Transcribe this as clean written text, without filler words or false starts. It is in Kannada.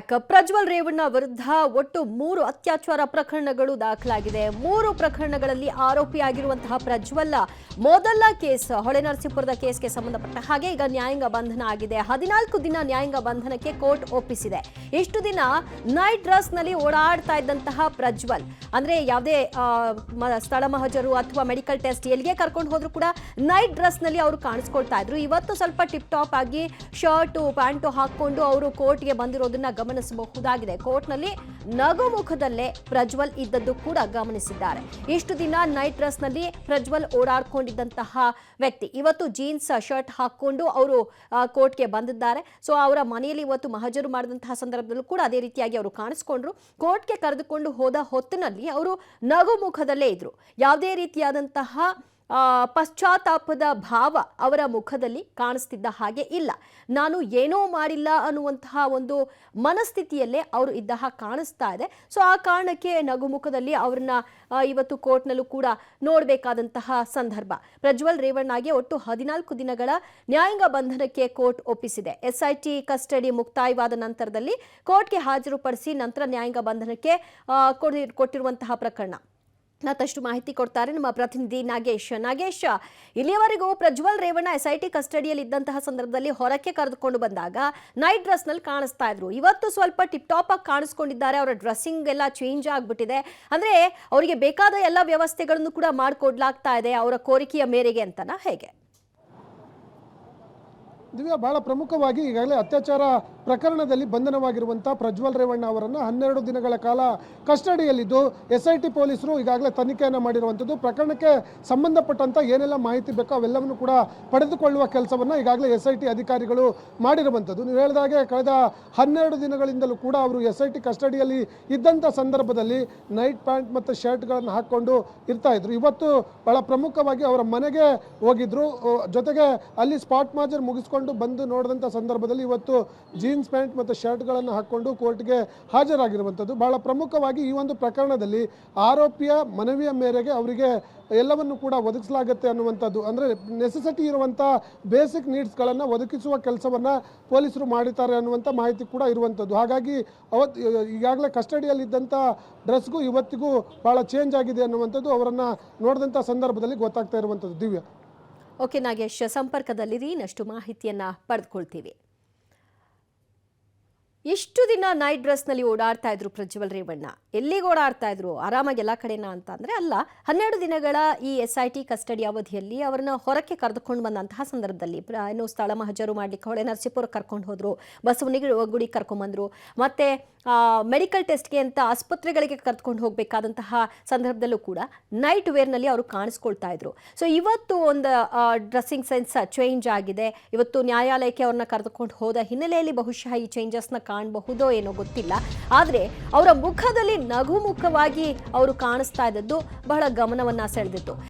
ಬ್ಯಾಕ್. ಪ್ರಜ್ವಲ್ ರೇವಣ್ಣ ವಿರುದ್ಧ ಒಟ್ಟು 3 ಅತ್ಯಾಚಾರ ಪ್ರಕರಣಗಳು ದಾಖಲಾಗಿದೆ. 3 ಪ್ರಕರಣಗಳಲ್ಲಿ ಆರೋಪಿಯಾಗಿರುವಂತಹ ಪ್ರಜ್ವಲ್ ಮೊದಲ ಕೇಸ್ ಹೊಳೆನರಸೀಪುರದ ಕೇಸ್ಗೆ ಸಂಬಂಧಪಟ್ಟ ಹಾಗೆ ಈಗ ನ್ಯಾಯಾಂಗ ಬಂಧನ ಆಗಿದೆ. 14 ದಿನ ನ್ಯಾಯಾಂಗ ಬಂಧನಕ್ಕೆ ಕೋರ್ಟ್ ಒಪ್ಪಿಸಿದೆ. ಇಷ್ಟು ದಿನ ನೈಟ್ ಡ್ರೆಸ್ ನಲ್ಲಿ ಓಡಾಡ್ತಾ ಇದ್ದಂತಹ ಪ್ರಜ್ವಲ್ ಅಂದ್ರೆ ಯಾವುದೇ ಸ್ಥಳ ಮಹಜರು ಅಥವಾ ಮೆಡಿಕಲ್ ಟೆಸ್ಟ್ ಎಲ್ಲಿಗೆ ಕರ್ಕೊಂಡು ಹೋದ್ರು ಕೂಡ ನೈಟ್ ಡ್ರೆಸ್ ನಲ್ಲಿ ಅವರು ಕಾಣಿಸ್ಕೊಳ್ತಾ ಇದ್ರು. ಇವತ್ತು ಸ್ವಲ್ಪ ಟಿಪ್ ಟಾಪ್ ಆಗಿ ಶರ್ಟು ಪ್ಯಾಂಟು ಹಾಕೊಂಡು ಅವರು ಕೋರ್ಟ್ಗೆ ಬಂದಿರೋದನ್ನ ಗಮನಿಸಬಹುದಾಗಿದೆ. ಕೋರ್ಟ್ನಲ್ಲಿ ನಗುಮುಖದಲ್ಲೇ ಪ್ರಜ್ವಲ್ ಇದ್ದದ್ದು ಕೂಡ ಗಮನಿಸಿದ್ದಾರೆ. ಇಷ್ಟು ದಿನ ನೈಟ್ ಡ್ರೆಸ್ ನಲ್ಲಿ ಪ್ರಜ್ವಲ್ ಓಡಾಡ್ಕೊಂಡಿದ್ದಂತಹ ವ್ಯಕ್ತಿ ಇವತ್ತು ಜೀನ್ಸ್ ಶರ್ಟ್ ಹಾಕೊಂಡು ಅವರು ಕೋರ್ಟ್ಗೆ ಬಂದಿದ್ದಾರೆ. ಸೊ ಅವರ ಮನೆಯಲ್ಲಿ ಇವತ್ತು ಮಹಜರು ಮಾಡಿದಂತಹ ಸಂದರ್ಭದಲ್ಲೂ ಕೂಡ ಅದೇ ರೀತಿಯಾಗಿ ಅವರು ಕಾಣಿಸ್ಕೊಂಡ್ರು. ಕೋರ್ಟ್ಗೆ ಕರೆದುಕೊಂಡು ಹೋದ ಹೊತ್ತಿನಲ್ಲಿ ಅವರು ನಗುಮುಖದಲ್ಲೇ ಇದ್ರು. ಯಾವುದೇ ರೀತಿಯಾದಂತಹ ಪಶ್ಚಾತ್ತಾಪದ ಭಾವ ಅವರ ಮುಖದಲ್ಲಿ ಕಾಣಿಸ್ತಿದ್ದ ಹಾಗೆ ಇಲ್ಲ. ನಾನು ಏನೋ ಮಾಡಿಲ್ಲ ಅನ್ನುವಂತಹ ಒಂದು ಮನಸ್ಥಿತಿಯಲ್ಲೇ ಅವರು ಇದ್ದ ಹಾಗೆ ಕಾಣಿಸ್ತಾ ಇದೆ. ಸೊ ಆ ಕಾರಣಕ್ಕೆ ನಗುಮುಖದಲ್ಲಿ ಅವ್ರನ್ನ ಇವತ್ತು ಕೋರ್ಟ್ನಲ್ಲೂ ಕೂಡ ನೋಡಬೇಕಾದಂತಹ ಸಂದರ್ಭ. ಪ್ರಜ್ವಲ್ ರೇವಣ್ಣಗೆ ಒಟ್ಟು 14 ದಿನಗಳ ನ್ಯಾಯಾಂಗ ಬಂಧನಕ್ಕೆ ಕೋರ್ಟ್ ಒಪ್ಪಿಸಿದೆ. SIT ಕಸ್ಟಡಿ ಮುಕ್ತಾಯವಾದ ನಂತರದಲ್ಲಿ ಕೋರ್ಟ್ಗೆ ಹಾಜರುಪಡಿಸಿ ನಂತರ ನ್ಯಾಯಾಂಗ ಬಂಧನಕ್ಕೆ ಕೊಟ್ಟಿರುವಂತಹ ಪ್ರಕರಣ. ಮತ್ತಷ್ಟು ಮಾಹಿತಿ ಕೊಡ್ತಾರೆ ನಮ್ಮ ಪ್ರತಿನಿಧಿ ನಾಗೇಶ್. ಇಲ್ಲಿಯವರೆಗೂ ಪ್ರಜ್ವಲ್ ರೇವಣ್ಣ SIT ಕಸ್ಟಡಿಯಲ್ಲಿ ಇದ್ದಂತಹ ಸಂದರ್ಭದಲ್ಲಿ ಹೊರಕ್ಕೆ ಕರೆದುಕೊಂಡು ಬಂದಾಗ ನೈಟ್ ಡ್ರೆಸ್ ನಲ್ಲಿ ಕಾಣಿಸ್ತಾ ಇದ್ರು. ಇವತ್ತು ಸ್ವಲ್ಪ ಟಿಪ್ ಟಾಪ್ ಆಗಿ ಕಾಣಿಸ್ಕೊಂಡಿದ್ದಾರೆ. ಅವರ ಡ್ರೆಸ್ಸಿಂಗ್ ಎಲ್ಲ ಚೇಂಜ್ ಆಗ್ಬಿಟ್ಟಿದೆ. ಅಂದ್ರೆ ಅವರಿಗೆ ಬೇಕಾದ ಎಲ್ಲ ವ್ಯವಸ್ಥೆಗಳನ್ನು ಕೂಡ ಮಾಡಿಕೊಡ್ಲಾಗ್ತಾ ಇದೆ ಅವರ ಕೋರಿಕೆಯ ಮೇರೆಗೆ ಅಂತನಾ ಹೇಗೆ? ದಿವ್ಯಾ, ಬಹಳ ಪ್ರಮುಖವಾಗಿ ಈಗಾಗಲೇ ಅತ್ಯಾಚಾರ ಪ್ರಕರಣದಲ್ಲಿ ಬಂಧನವಾಗಿರುವಂಥ ಪ್ರಜ್ವಲ್ ರೇವಣ್ಣ ಅವರನ್ನು 12 ದಿನಗಳ ಕಾಲ ಕಸ್ಟಡಿಯಲ್ಲಿದ್ದು SIT ಪೊಲೀಸರು ಈಗಾಗಲೇ ತನಿಖೆಯನ್ನು ಮಾಡಿರುವಂಥದ್ದು. ಪ್ರಕರಣಕ್ಕೆ ಸಂಬಂಧಪಟ್ಟಂಥ ಏನೆಲ್ಲ ಮಾಹಿತಿ ಬೇಕೋ ಅವೆಲ್ಲವನ್ನು ಕೂಡ ಪಡೆದುಕೊಳ್ಳುವ ಕೆಲಸವನ್ನು ಈಗಾಗಲೇ SIT ಅಧಿಕಾರಿಗಳು ಮಾಡಿರುವಂಥದ್ದು. ನೀವು ಹೇಳಿದಾಗೆ ಕಳೆದ 12 ದಿನಗಳಿಂದಲೂ ಕೂಡ ಅವರು SIT ಕಸ್ಟಡಿಯಲ್ಲಿ ಇದ್ದಂಥ ಸಂದರ್ಭದಲ್ಲಿ ನೈಟ್ ಪ್ಯಾಂಟ್ ಮತ್ತು ಶರ್ಟ್ಗಳನ್ನು ಹಾಕ್ಕೊಂಡು ಇರ್ತಾ ಇದ್ರು. ಇವತ್ತು ಬಹಳ ಪ್ರಮುಖವಾಗಿ ಅವರ ಮನೆಗೆ ಹೋಗಿದ್ರು. ಜೊತೆಗೆ ಅಲ್ಲಿ ಸ್ಪಾಟ್ ಮಾಜರ್ ಮುಗಿಸ್ಕೊಂಡು ಬಂದು ನೋಡಿದಂಥ ಸಂದರ್ಭದಲ್ಲಿ ಇವತ್ತು ಜೀನ್ಸ್ ಪ್ಯಾಂಟ್ ಮತ್ತು ಶರ್ಟ್ಗಳನ್ನು ಹಾಕ್ಕೊಂಡು ಕೋರ್ಟ್ಗೆ ಹಾಜರಾಗಿರುವಂಥದ್ದು. ಬಹಳ ಪ್ರಮುಖವಾಗಿ ಈ ಒಂದು ಪ್ರಕರಣದಲ್ಲಿ ಆರೋಪಿಯ ಮನವಿಯ ಮೇರೆಗೆ ಅವರಿಗೆ ಎಲ್ಲವನ್ನು ಕೂಡ ಒದಗಿಸಲಾಗುತ್ತೆ ಅನ್ನುವಂಥದ್ದು, ಅಂದರೆ ನೆಸೆಸಿಟಿ ಇರುವಂಥ ಬೇಸಿಕ್ ನೀಡ್ಸ್ಗಳನ್ನು ಒದಗಿಸುವ ಕೆಲಸವನ್ನು ಪೊಲೀಸರು ಮಾಡಿದ್ದಾರೆ ಅನ್ನುವಂಥ ಮಾಹಿತಿ ಕೂಡ ಇರುವಂಥದ್ದು. ಹಾಗಾಗಿ ಈಗಾಗಲೇ ಕಸ್ಟಡಿಯಲ್ಲಿದ್ದಂಥ ಡ್ರೆಸ್ಗೂ ಇವತ್ತಿಗೂ ಭಾಳ ಚೇಂಜ್ ಆಗಿದೆ ಅನ್ನುವಂಥದ್ದು ಅವರನ್ನು ನೋಡಿದಂಥ ಸಂದರ್ಭದಲ್ಲಿ ಗೊತ್ತಾಗ್ತಾ ಇರುವಂಥದ್ದು. ದಿವ್ಯಾ, ಓಕೆ ನಾಗೇಶ್, ಸಂಪರ್ಕದಲ್ಲಿರಿ, ಇನ್ನಷ್ಟು ಮಾಹಿತಿಯನ್ನ ಪಡೆದುಕೊಳ್ತೀವಿ. ಎಷ್ಟು ದಿನ ನೈಟ್ ಡ್ರೆಸ್ನಲ್ಲಿ ಓಡಾಡ್ತಾ ಇದ್ರು ಪ್ರಜ್ವಲ್ ರೇವಣ್ಣ? ಎಲ್ಲಿಗೆ ಓಡಾಡ್ತಾ ಇದ್ರು? ಆರಾಮಾಗಿ ಎಲ್ಲ ಕಡೆನಾ ಅಂತ ಅಂದರೆ ಅಲ್ಲ. 12 ದಿನಗಳ ಈ SIT ಕಸ್ಟಡಿ ಅವಧಿಯಲ್ಲಿ ಅವರನ್ನ ಹೊರಕ್ಕೆ ಕರೆದುಕೊಂಡು ಬಂದಂತಹ ಸಂದರ್ಭದಲ್ಲಿ ಏನು ಸ್ಥಳ ಮಹಜರು ಮಾಡಲಿಕ್ಕೆ ಹೊಳೆನರಸೀಪುರ ಕರ್ಕೊಂಡು ಹೋದ್ರು, ಬಸವನಿಗೆ ಗುಡಿ ಕರ್ಕೊಂಡ್ಬಂದ್ರು, ಮತ್ತೆ ಮೆಡಿಕಲ್ ಟೆಸ್ಟ್ಗೆ ಅಂತ ಆಸ್ಪತ್ರೆಗಳಿಗೆ ಕರ್ಕೊಂಡು ಹೋಗಬೇಕಾದಂತಹ ಸಂದರ್ಭದಲ್ಲೂ ಕೂಡ ನೈಟ್ ವೇರ್ನಲ್ಲಿ ಅವರು ಕಾಣಿಸ್ಕೊಳ್ತಾ ಇದ್ರು. ಸೊ ಇವತ್ತು ಒಂದು ಡ್ರೆಸ್ಸಿಂಗ್ ಸೆನ್ಸ್ ಚೇಂಜ್ ಆಗಿದೆ. ಇವತ್ತು ನ್ಯಾಯಾಲಯಕ್ಕೆ ಅವ್ರನ್ನ ಕರೆದುಕೊಂಡು ಹೋದ ಹಿನ್ನೆಲೆಯಲ್ಲಿ ಬಹುಶಃ ಈ ಚೇಂಜಸ್ನ ಕಾಣಬಹುದೋ ಏನೋ ಗೊತ್ತಿಲ್ಲ. ಆದರೆ ಅವರ ಮುಖದಲ್ಲಿ ನಗುಮುಖವಾಗಿ ಅವರು ಕಾಣಿಸ್ತಾ ಇದ್ದದ್ದು ಬಹಳ ಗಮನವನ್ನ ಸೆಳೆದಿತ್ತು.